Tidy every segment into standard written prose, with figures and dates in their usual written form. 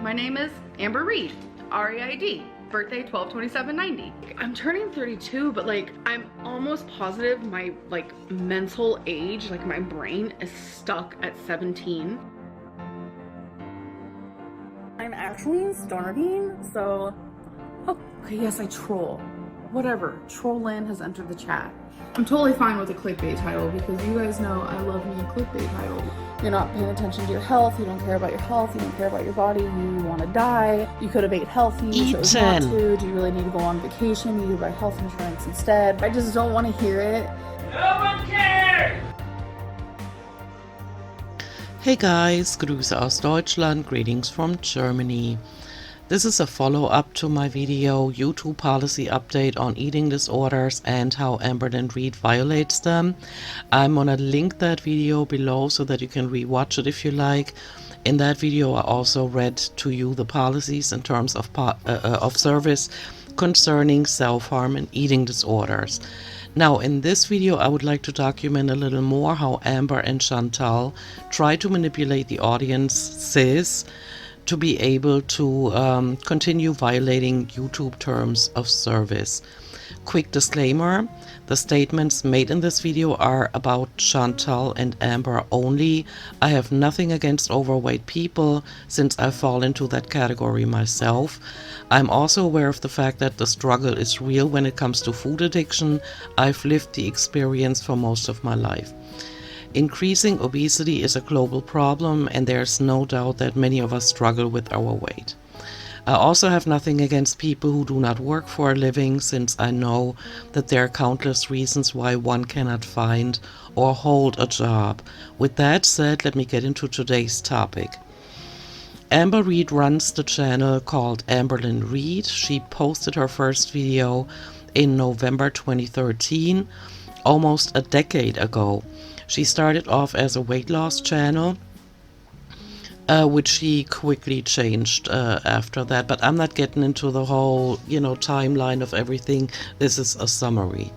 My name is Amber Reid, R-E-I-D, birthday 12/27/90. I'm turning 32, but like I'm almost positive my like mental age, like my brain is stuck at 17. I'm actually starving, so okay, yes, I troll. Whatever, Trollin has entered the chat. I'm totally fine with a clickbait title because you guys know I love me a clickbait title. You're not paying attention to your health, you don't care about your health, you don't care about your body, you want to die, you could have ate healthy, chose not to, do you really need to go on vacation, you need to buy health insurance instead. I just don't want to hear it. No one cares! Hey guys, Grüße aus Deutschland, greetings from Germany. This is a follow-up to my video, YouTube policy update on eating disorders and how Amberlynn Reid violates them. I'm gonna link that video below so that you can rewatch it if you like. In that video I also read to you the policies in terms of service concerning self-harm and eating disorders. Now in this video I would like to document a little more how Amber and Chantal try to manipulate the audiences to be able to continue violating YouTube terms of service. Quick disclaimer, the statements made in this video are about Chantal and Amber only. I have nothing against overweight people since I fall into that category myself. I'm also aware of the fact that the struggle is real when it comes to food addiction. I've lived the experience for most of my life. Increasing obesity is a global problem, and there's no doubt that many of us struggle with our weight. I also have nothing against people who do not work for a living, since I know that there are countless reasons why one cannot find or hold a job. With that said, let me get into today's topic. Amber Reid runs the channel called Amberlynn Reid. She posted her first video in November 2013, almost a decade ago. She started off as a weight loss channel, which she quickly changed after that. But I'm not getting into the whole, timeline of everything. This is a summary.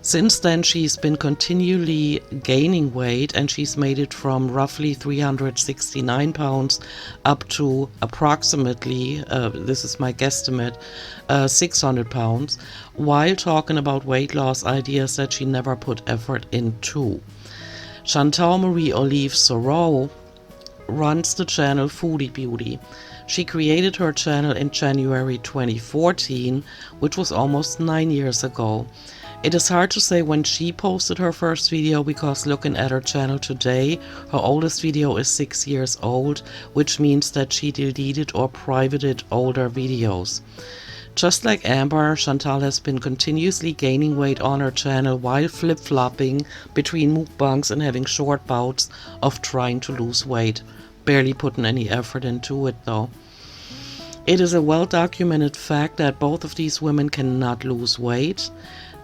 Since then, she's been continually gaining weight, and she's made it from roughly 369 pounds up to approximately, this is my guesstimate, 600 pounds, while talking about weight loss ideas that she never put effort into. Chantal Marie Olive Soreau runs the channel Foodie Beauty. She created her channel in January 2014, which was almost 9 years ago. It is hard to say when she posted her first video because looking at her channel today, her oldest video is 6 years old, which means that she deleted or privated older videos. Just like Amber, Chantal has been continuously gaining weight on her channel while flip-flopping between mukbangs and having short bouts of trying to lose weight. Barely putting any effort into it though. It is a well-documented fact that both of these women cannot lose weight.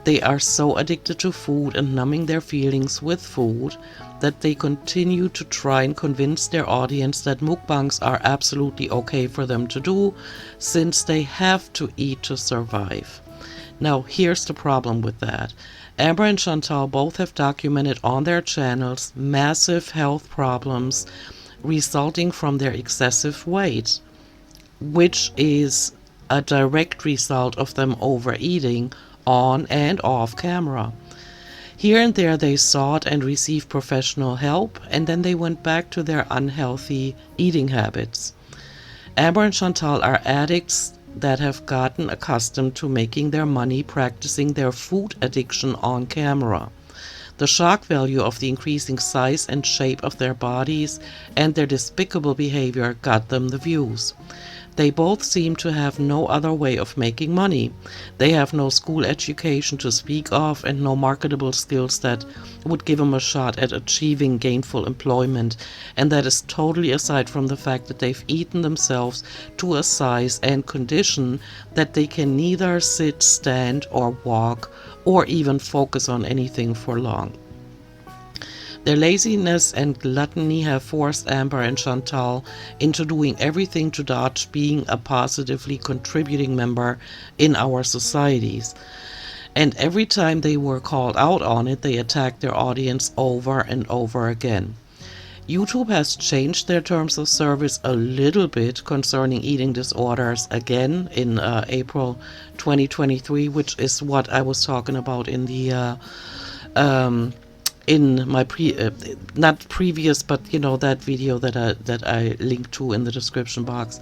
They are so addicted to food and numbing their feelings with food that they continue to try and convince their audience that mukbangs are absolutely okay for them to do, since they have to eat to survive. Now, here's the problem with that. Amber and Chantal both have documented on their channels massive health problems resulting from their excessive weight, which is a direct result of them overeating on and off camera. Here and there they sought and received professional help, and then they went back to their unhealthy eating habits. Amber and Chantal are addicts that have gotten accustomed to making their money practicing their food addiction on camera. The shock value of the increasing size and shape of their bodies and their despicable behavior got them the views. They both seem to have no other way of making money. They have no school education to speak of and no marketable skills that would give them a shot at achieving gainful employment, and that is totally aside from the fact that they've eaten themselves to a size and condition that they can neither sit, stand, or walk, or even focus on anything for long. Their laziness and gluttony have forced Amber and Chantal into doing everything to dodge being a positively contributing member in our societies. And every time they were called out on it, they attacked their audience over and over again. YouTube has changed their terms of service a little bit concerning eating disorders again in April 2023, which is what I was talking about in the in my not previous, but you know, that video that I linked to in the description box.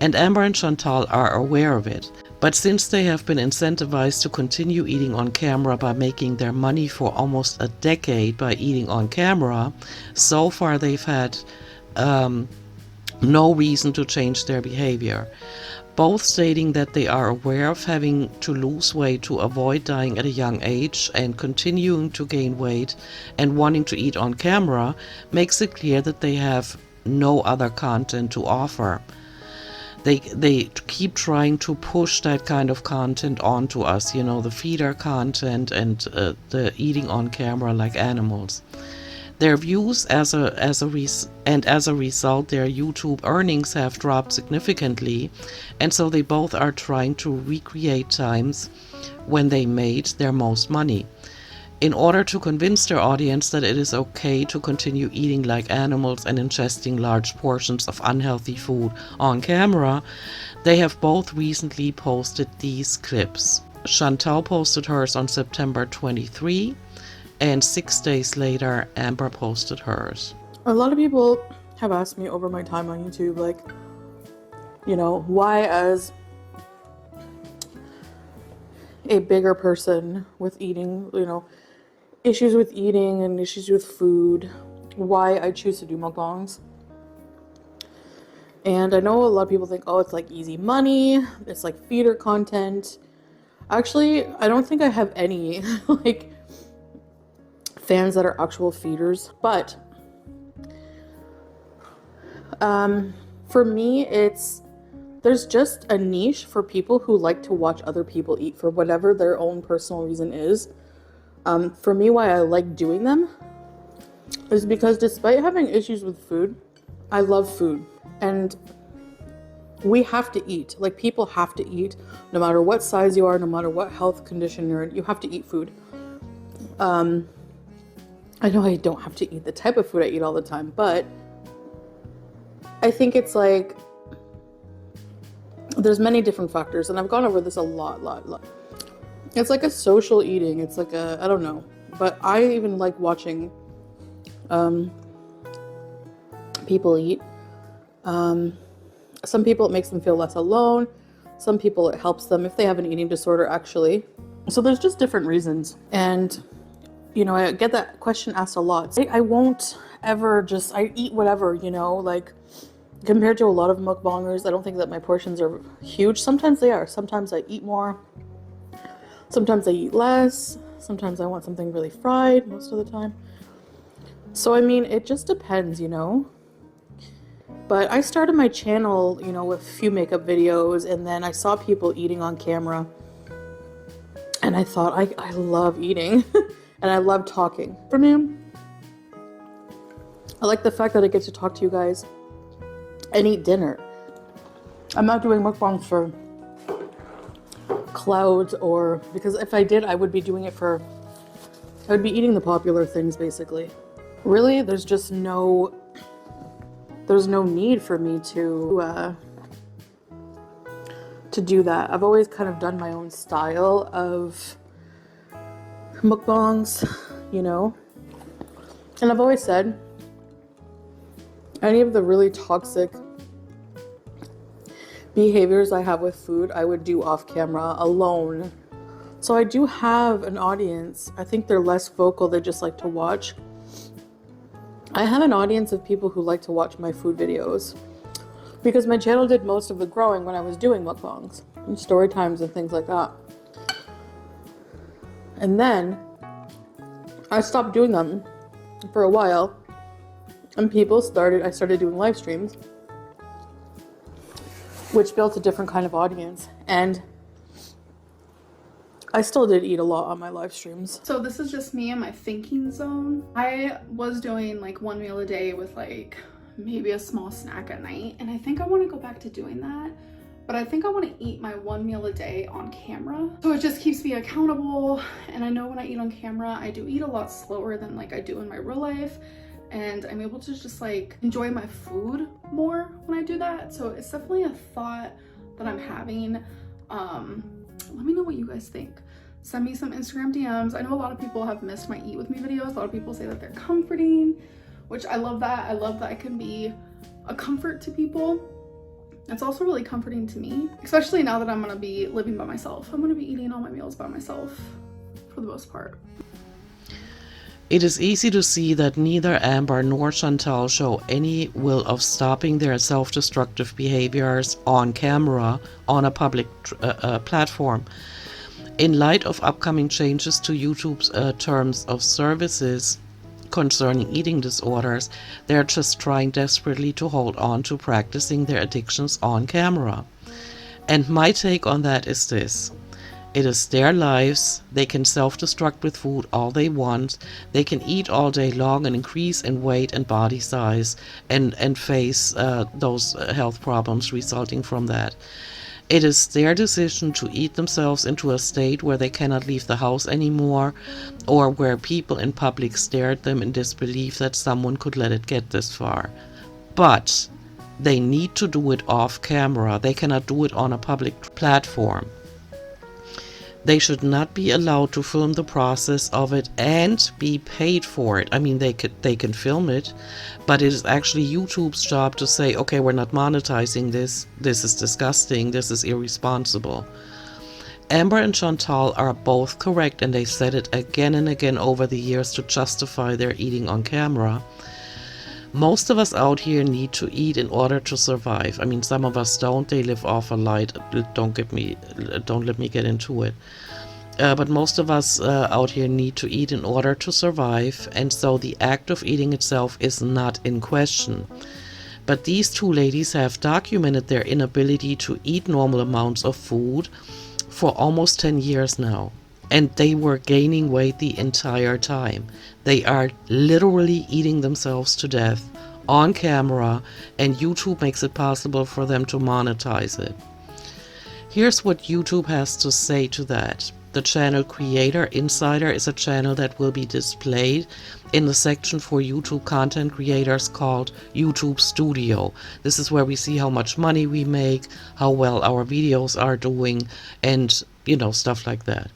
And Amber and Chantal are aware of it. But since they have been incentivized to continue eating on camera by making their money for almost a decade by eating on camera, so far they've had no reason to change their behavior. Both stating that they are aware of having to lose weight to avoid dying at a young age and continuing to gain weight and wanting to eat on camera makes it clear that they have no other content to offer. They keep trying to push that kind of content onto us, you know, the feeder content and the eating on camera like animals. Their views as a result, their YouTube earnings have dropped significantly, and so they both are trying to recreate times when they made their most money. In order to convince their audience that it is okay to continue eating like animals and ingesting large portions of unhealthy food on camera, they have both recently posted these clips. Chantal posted hers on September 23. And 6 days later, Amber posted hers. A lot of people have asked me over my time on YouTube, like, you know, why as a bigger person with eating, you know, issues with eating and issues with food, why I choose to do mukbangs. And I know a lot of people think, oh, it's like easy money, it's like feeder content. Actually, I don't think I have any, like, fans that are actual feeders, but for me, there's just a niche for people who like to watch other people eat for whatever their own personal reason is. For me, why I like doing them is because despite having issues with food, I love food, and we have to eat. Like, people have to eat, no matter what size you are, no matter what health condition you're in, you have to eat food. I know I don't have to eat the type of food I eat all the time, but I think it's like there's many different factors, and I've gone over this a lot. It's like a social eating. It's like I don't know, but I even like watching people eat. Some people it makes them feel less alone. Some people it helps them if they have an eating disorder, actually. So there's just different reasons, and you know, I get that question asked a lot. I won't ever I eat whatever, you know, like compared to a lot of mukbangers, I don't think that my portions are huge. Sometimes they are. Sometimes I eat more. Sometimes I eat less. Sometimes I want something really fried most of the time. So, I mean, it just depends, you know. But I started my channel, you know, with a few makeup videos, and then I saw people eating on camera. And I thought, I love eating. And I love talking. For me, I like the fact that I get to talk to you guys and eat dinner. I'm not doing mukbangs for clout, or because if I did, I would be doing it I would be eating the popular things, basically. Really, there's no need for me to do that. I've always kind of done my own style of mukbangs, you know, and I've always said any of the really toxic behaviors I have with food, I would do off camera alone. So I do have an audience. I think they're less vocal, they just like to watch. I have an audience of people who like to watch my food videos because my channel did most of the growing when I was doing mukbangs and story times and things like that. And then I stopped doing them for a while, and I started doing live streams, which built a different kind of audience. And I still did eat a lot on my live streams. So this is just me in my thinking zone. I was doing like one meal a day with like maybe a small snack at night, and I think I want to go back to doing that. But I think I want to eat my one meal a day on camera. So it just keeps me accountable. And I know when I eat on camera, I do eat a lot slower than like I do in my real life. and I'm able to just like enjoy my food more when I do that. So it's definitely a thought that I'm having. Let me know what you guys think. Send me some Instagram DMs. I know a lot of people have missed my Eat With Me videos. A lot of people say that they're comforting, which I love that. I love that I can be a comfort to people. It's also really comforting to me, especially now that I'm gonna be living by myself. I'm gonna be eating all my meals by myself for the most part. It is easy to see that neither Amber nor Chantal show any will of stopping their self-destructive behaviors on camera on a public platform. In light of upcoming changes to YouTube's terms of services concerning eating disorders, they're just trying desperately to hold on to practicing their addictions on camera. And my take on that is this. It is their lives. They can self-destruct with food all they want. They can eat all day long and increase in weight and body size and face those health problems resulting from that. It is their decision to eat themselves into a state where they cannot leave the house anymore, or where people in public stare at them in disbelief that someone could let it get this far. But they need to do it off camera. They cannot do it on a public platform. They should not be allowed to film the process of it and be paid for it. I mean, they can film it, but it is actually YouTube's job to say, okay, we're not monetizing this. This is disgusting. This is irresponsible. Amber and Chantal are both correct, and they said it again and again over the years to justify their eating on camera. Most of us out here need to eat in order to survive. I mean, some of us don't. They live off a light. Don't let me get into it. But most of us out here need to eat in order to survive, and so the act of eating itself is not in question. But these two ladies have documented their inability to eat normal amounts of food for almost 10 years now. And they were gaining weight the entire time. They are literally eating themselves to death on camera, and YouTube makes it possible for them to monetize it. Here's what YouTube has to say to that. The channel Creator Insider is a channel that will be displayed in the section for YouTube content creators called YouTube Studio. This is where we see how much money we make, how well our videos are doing, and stuff like that.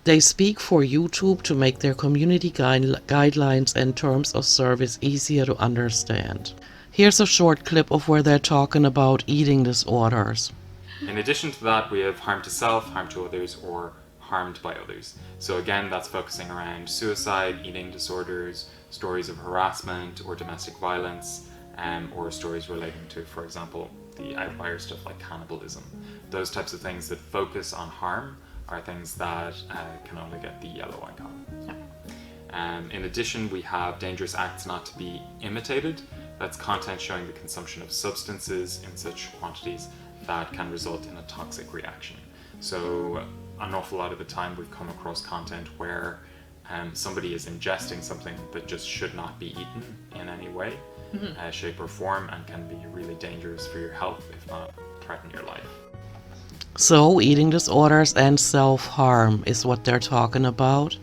They speak for YouTube to make their community guidelines and terms of service easier to understand. Here's a short clip of where they're talking about eating disorders. In addition to that, we have harm to self, harm to others, or harmed by others. So again, that's focusing around suicide, eating disorders, stories of harassment or domestic violence, or stories relating to, for example, the outlier stuff like cannibalism. Those types of things that focus on harm are things that can only get the yellow icon. In addition, we have dangerous acts not to be imitated. That's content showing the consumption of substances in such quantities that can result in a toxic reaction. So an awful lot of the time we've come across content where somebody is ingesting something that just should not be eaten in any way, shape or form, and can be really dangerous for your health, if not threaten your life. So eating disorders and self-harm is what they're talking about.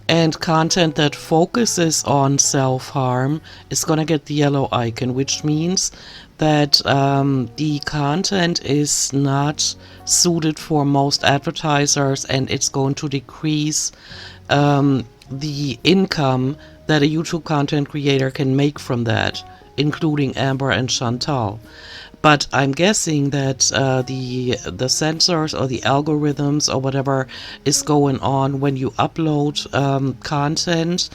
And content that focuses on self-harm is going to get the yellow icon, which means that the content is not suited for most advertisers, and it's going to decrease the income that a YouTube content creator can make from that, including Amber and Chantal. But I'm guessing that the sensors or the algorithms or whatever is going on when you upload content.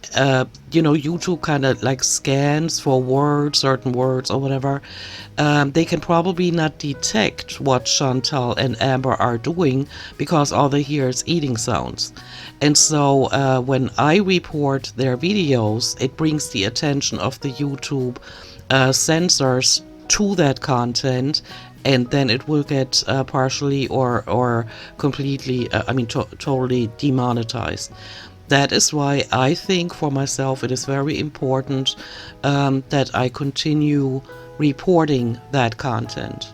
YouTube kind of like scans for words, certain words or whatever. They can probably not detect what Chantal and Amber are doing because all they hear is eating sounds. And so when I report their videos, it brings the attention of the YouTube sensors to that content, and then it will get partially or completely, totally demonetized. That is why I think for myself it is very important that I continue reporting that content.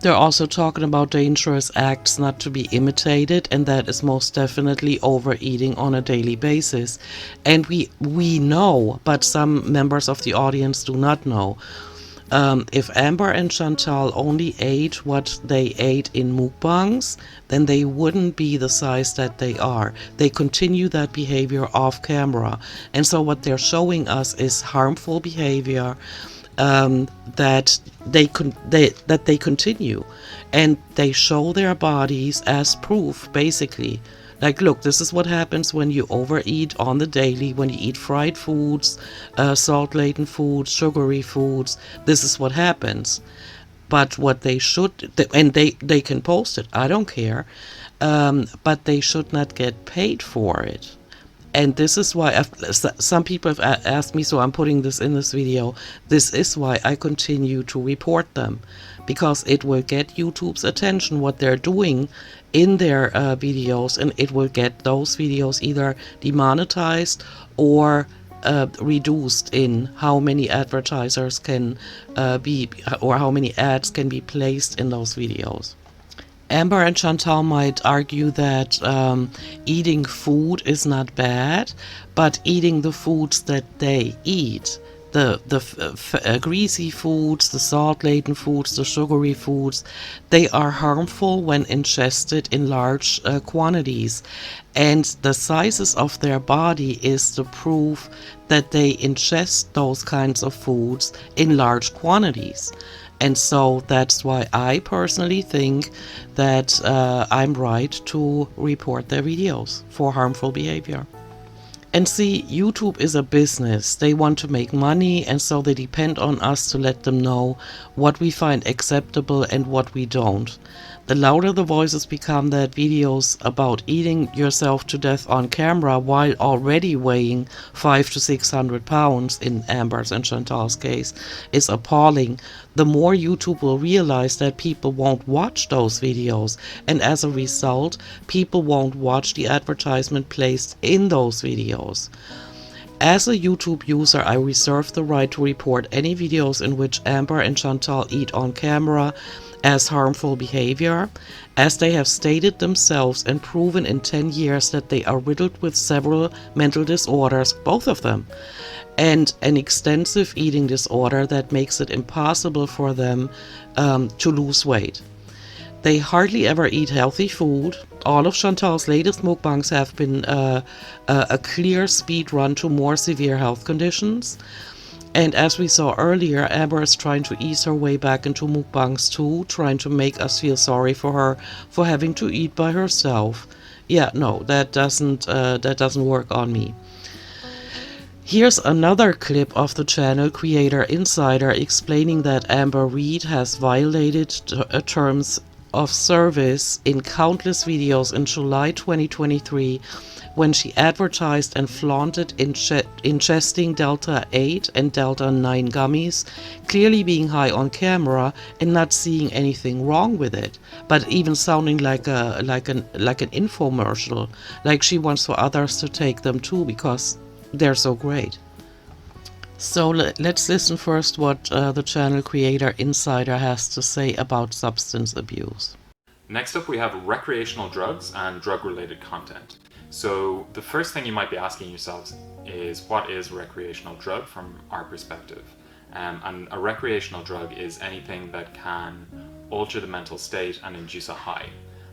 They're also talking about dangerous acts not to be imitated, and that is most definitely overeating on a daily basis. And we know, but some members of the audience do not know. If Amber and Chantal only ate what they ate in mukbangs, then they wouldn't be the size that they are. They continue that behavior off camera. And so what they're showing us is harmful behavior that they continue, and they show their bodies as proof, basically. Like, look, this is what happens when you overeat on the daily, when you eat fried foods, salt-laden foods, sugary foods. This is what happens. But what they should, and they can post it, I don't care, but they should not get paid for it. And this is why some people have asked me, so I'm putting this in this video. This is why I continue to report them, because it will get YouTube's attention, what they're doing in their videos, and it will get those videos either demonetized or reduced in how many advertisers can be, or how many ads can be placed in those videos. Amber and Chantal might argue that eating food is not bad, but eating the foods that they eat, the greasy foods, the salt-laden foods, the sugary foods, they are harmful when ingested in large quantities. And the sizes of their body is the proof that they ingest those kinds of foods in large quantities. And so that's why I personally think that I'm right to report their videos for harmful behavior. And see, YouTube is a business. They want to make money, and so they depend on us to let them know what we find acceptable and what we don't. The louder the voices become that videos about eating yourself to death on camera while already weighing 500 to 600 pounds, in Amber's and Chantal's case, is appalling, the more YouTube will realize that people won't watch those videos, and as a result, people won't watch the advertisement placed in those videos. As a YouTube user, I reserve the right to report any videos in which Amber and Chantal eat on camera as harmful behavior, as they have stated themselves and proven in 10 years that they are riddled with several mental disorders, both of them, and an extensive eating disorder that makes it impossible for them to lose weight. They hardly ever eat healthy food. All of Chantal's latest mukbangs have been a clear speed run to more severe health conditions. And as we saw earlier, Amber is trying to ease her way back into mukbangs too, trying to make us feel sorry for her for having to eat by herself. Yeah, no, that doesn't work on me. Here's another clip of the channel creator Insider explaining that Amberlynn Reid has violated terms of service in countless videos in July 2023 when she advertised and flaunted ingesting Delta 8 and Delta 9 gummies, clearly being high on camera and not seeing anything wrong with it, but even sounding like an infomercial, like she wants for others to take them too because they're so great. So let's listen first what the channel creator Insider has to say about substance abuse. Next up, we have recreational drugs and drug-related content. So the first thing you might be asking yourselves is, what is a recreational drug from our perspective? And a recreational drug is anything that can alter the mental state and induce a high.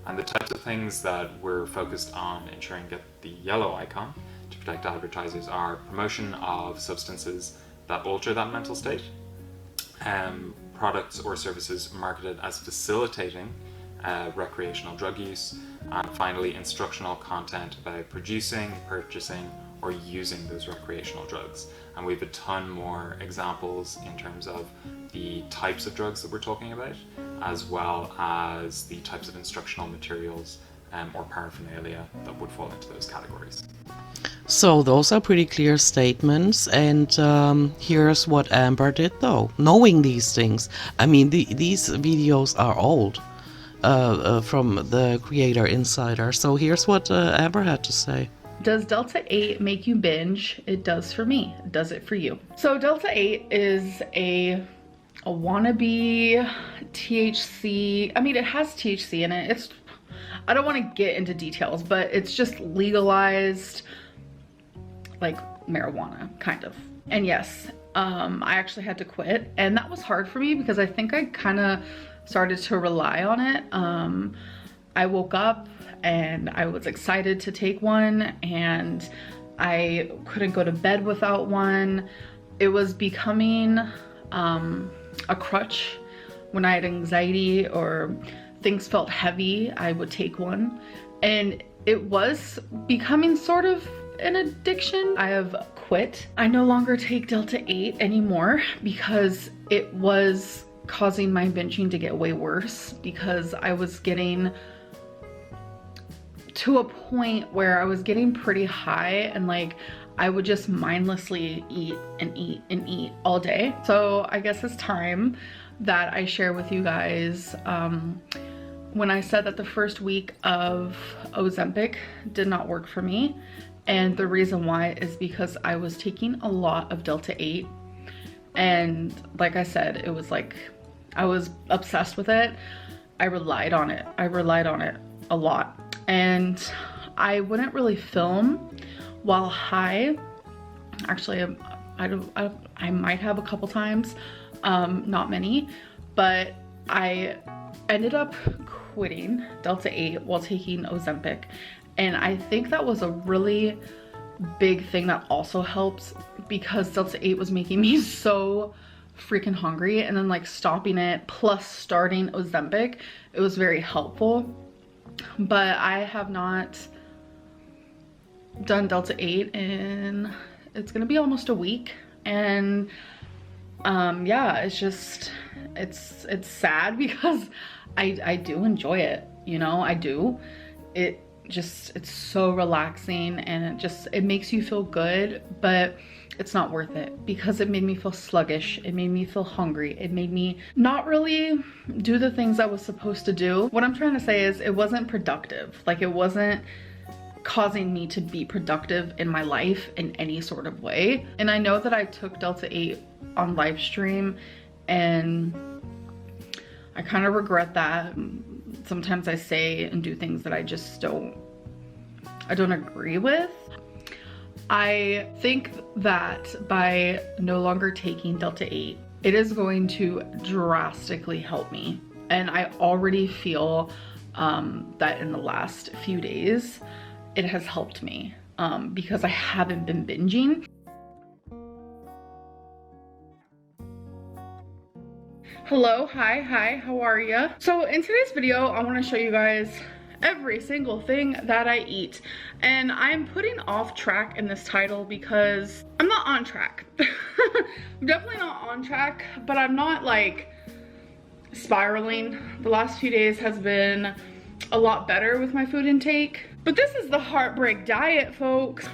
And the types of things that we're focused on ensuring get the yellow icon to protect advertisers are promotion of substances that alter that mental state, products or services marketed as facilitating recreational drug use, and finally instructional content about producing, purchasing, or using those recreational drugs. And we have a ton more examples in terms of the types of drugs that we're talking about, as well as the types of instructional materials or paraphernalia that would fall into those categories. So those are pretty clear statements, and here's what Amber did though, knowing these things. I mean, these videos are old. From the creator Insider. So here's what Amber had to say. Does Delta 8 make you binge? It does for me. Does it for you? So Delta 8 is a a wannabe THC. I mean, it has THC in it. It's, I don't want to get into details, but it's just legalized, like marijuana, kind of. And yes, I actually had to quit, and that was hard for me because I think I kind of started to rely on it. I woke up and I was excited to take one, and I couldn't go to bed without one. It was becoming a crutch. When I had anxiety or things felt heavy, I would take one, and it was becoming sort of an addiction. I have quit. I no longer take Delta 8 anymore because it was causing my binging to get way worse, because I was getting to a point where I was getting pretty high, and like I would just mindlessly eat and eat and eat all day. So I guess it's time that I share with you guys when I said that the first week of Ozempic did not work for me. And the reason why is because I was taking a lot of Delta 8. And like I said, it was like, I was obsessed with it. I relied on it. I relied on it a lot. And I wouldn't really film while high. Actually, I might have a couple times, not many, but I ended up quitting Delta 8 while taking Ozempic. And I think that was a really big thing that also helps, because Delta 8 was making me so freaking hungry, and then like stopping it plus starting Ozempic, it was very helpful. But I have not done Delta 8 in, it's gonna be almost a week. And yeah, it's just, it's sad because I do enjoy it, you know, I do. It's so relaxing, and it makes you feel good, but it's not worth it because it made me feel sluggish. It made me feel hungry. It made me not really do the things I was supposed to do. What I'm trying to say is it wasn't productive. Like, it wasn't causing me to be productive in my life in any sort of way. And I know that I took Delta 8 on live stream, and I kind of regret that. Sometimes I say and do things that I just don't agree with. I think that by no longer taking Delta 8, it is going to drastically help me. And I already feel that in the last few days, it has helped me because I haven't been binging. Hello, hi, how are ya? So in today's video, I want to show you guys every single thing that I eat. And I'm putting off track in this title because I'm not on track. I'm definitely not on track, but I'm not like spiraling. The last few days has been a lot better with my food intake. But this is the heartbreak diet, folks.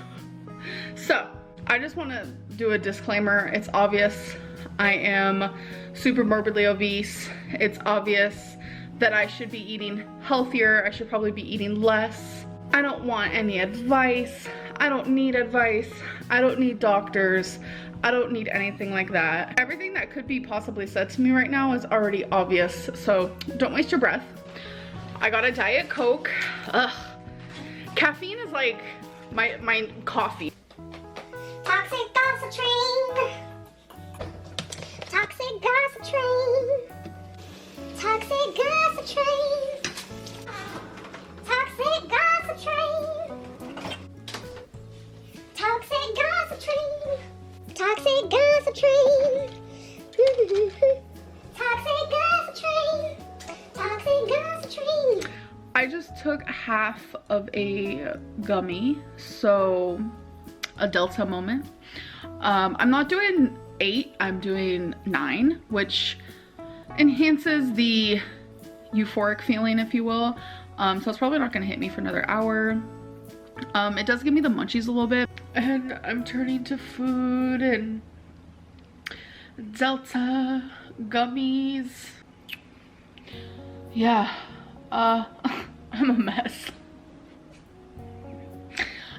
So I just want to do a disclaimer. It's obvious I am super morbidly obese. It's obvious that I should be eating healthier. I should probably be eating less. I don't want any advice. I don't need advice. I don't need doctors. I don't need anything like that. Everything that could be possibly said to me right now is already obvious, so don't waste your breath. I got a Diet Coke. Ugh. Caffeine is like my coffee. Toxic gossip train. Toxic gossip train. Toxic gossip train. Toxic gossip train. Toxic gossip train. Toxic gossip train. Toxic gossip train. Toxic gossip train. I just took half of a gummy, so a Delta moment. I'm not doing 8, I'm doing 9, which enhances the euphoric feeling, if you will. So it's probably not gonna hit me for another hour. It does give me the munchies a little bit. And I'm turning to food and Delta gummies. Yeah, I'm a mess.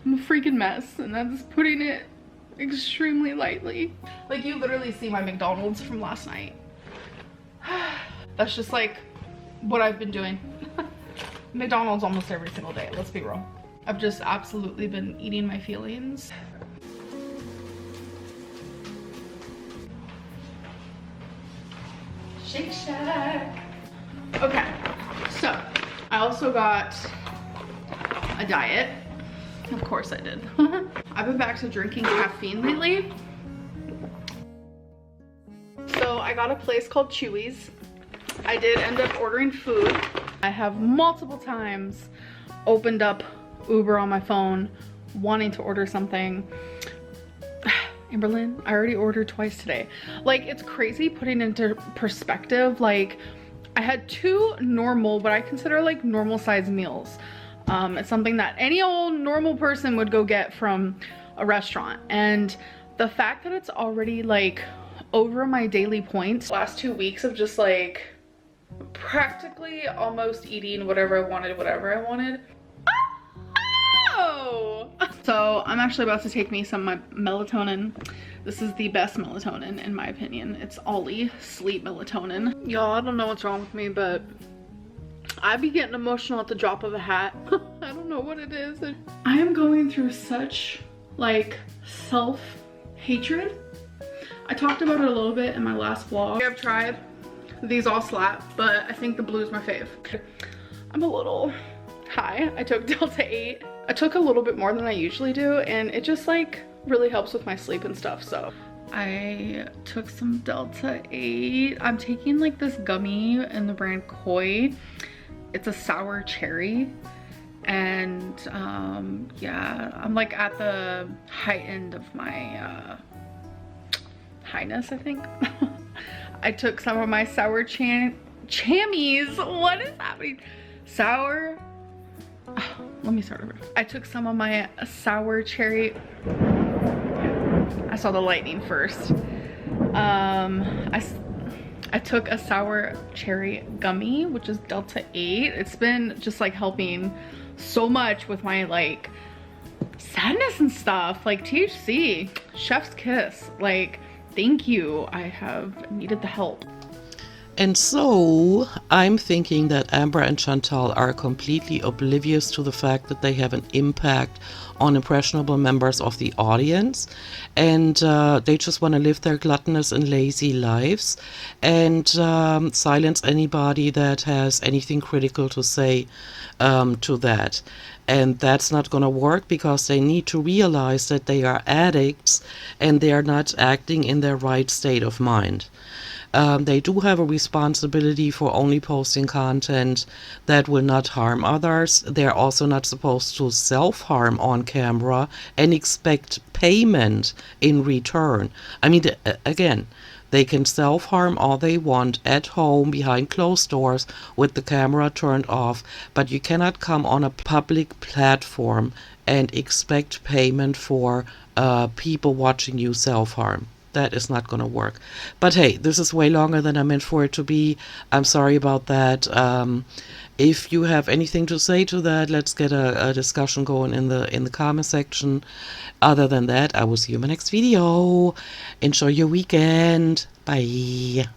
I'm a freaking mess, and that's putting it extremely lightly. Like, you literally see my McDonald's from last night. That's just like what I've been doing. McDonald's almost every single day, let's be real. I've just absolutely been eating my feelings. Shake Shack. Okay, so I also got a diet. Of course I did. I've been back to drinking caffeine lately. So I got a place called Chewy's. I did end up ordering food. I have multiple times opened up Uber on my phone wanting to order something. Amberlynn, I already ordered twice today. Like, it's crazy putting into perspective. Like, I had 2 normal, what I consider like normal size meals. It's something that any old normal person would go get from a restaurant. And the fact that it's already like over my daily points, last 2 weeks of just like practically almost eating whatever I wanted. Oh! So I'm actually about to take me some of my melatonin. This is the best melatonin in my opinion. It's Ollie Sleep Melatonin. Y'all, I don't know what's wrong with me, but I be getting emotional at the drop of a hat. I don't know what it is. I am going through such like self-hatred. I talked about it a little bit in my last vlog. I've tried. These all slap, but I think the blue is my fave. I'm a little high. I took Delta 8. I took a little bit more than I usually do, and it just like really helps with my sleep and stuff. So I took some Delta 8. I'm taking like this gummy in the brand Koi. It's a sour cherry, and yeah, I'm like at the high end of my highness, I think. I took some of my sour chamois. What is happening? Sour. Oh, let me start over. I took some of my sour cherry. I saw the lightning first. I took a sour cherry gummy, which is Delta 8. It's been just like helping so much with my like sadness and stuff. Like THC, chef's kiss. Like, thank you. I have needed the help. And so I'm thinking that Amber and Chantal are completely oblivious to the fact that they have an impact on impressionable members of the audience, and they just want to live their gluttonous and lazy lives and silence anybody that has anything critical to say to that. And that's not going to work, because they need to realize that they are addicts and they are not acting in their right state of mind. They do have a responsibility for only posting content that will not harm others. They're also not supposed to self-harm on camera and expect payment in return. I mean, again, they can self-harm all they want at home behind closed doors with the camera turned off, but you cannot come on a public platform and expect payment for people watching you self-harm. That is not going to work. But hey, this is way longer than I meant for it to be. I'm sorry about that. If you have anything to say to that, let's get a discussion going in the comment section. Other than that, I will see you in my next video. Enjoy your weekend. Bye.